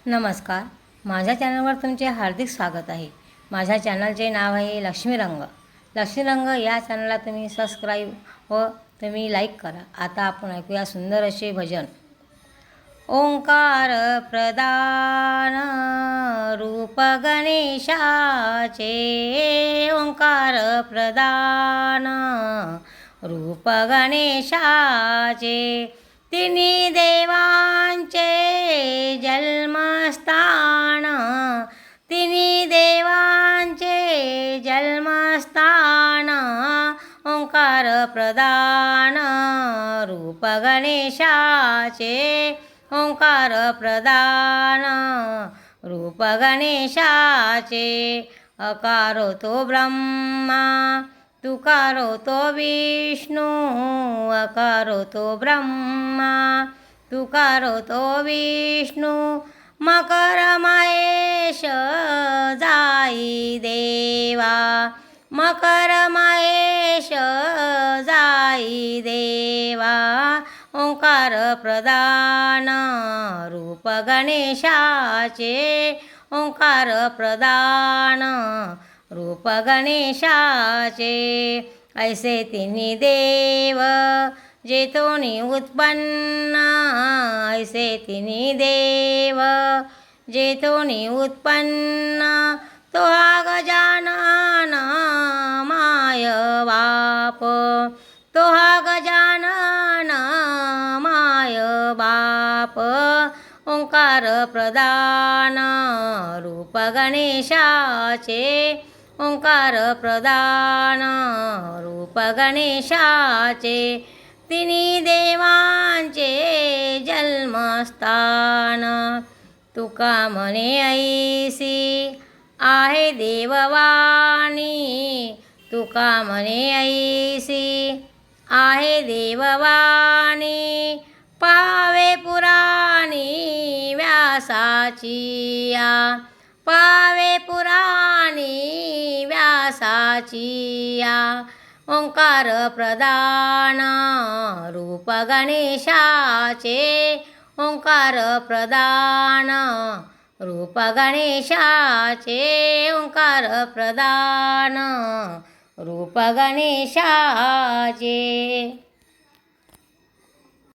नमस्कार. माझ्या चॅनलवर तुमचे हार्दिक स्वागत आहे. माझ्या चॅनलचे नाव आहे लक्ष्मीरंग. लक्ष्मीरंग या चॅनलला तुम्ही सबस्क्राईब व तुम्ही लाईक करा. आता आपण ऐकूया सुंदर असे भजन. ओंकार प्रदान रूप गणेशाचे, ओंकार प्रदान रूप गणेशाचे, तिन्ही देवांचे जन्मस्थान, तिन्ही देवांचे जन्मस्थान, ओंकार प्रदान रूप गणेशाचे, ओंकार प्रदान रूप गणेशाचे. अकारो तो ब्रह्मा, तुकारो तो विष्णू, अकारो तो ब्रह्मा, तुकारो तो विष्णू, मकर महेश जाई देवा, मकर महेश जाई देवा, ओंकार प्रदान रूप गणेशाचे, ओंकार प्रदान रूप गणेशाचे. ऐसे तिन्ही देव जेतोनी उत्पन्न, ऐसे तिन्ही देव जेतोनी उत्पन्न, तो हा गजानन माय बाप, तो हा गजानन माय बाप, ओंकार प्रदान रूप गणेशाचे, ओंकार प्रदान रूप गणेशाचे, तिन्ही देवांचे जन्मस्थान. तुका म्हणे ऐसी आहे देववाणी, तुका म्हणे ऐसी आहे देववाणी, पावे पुराणी व्यासाची या, पावे पुराणी व्यासाची या, ओंकार प्रदान रूप गणेशाचे, ओंकार प्रदान रूप गणेशाचे, ओंकार प्रदान रूप गणेशाचे.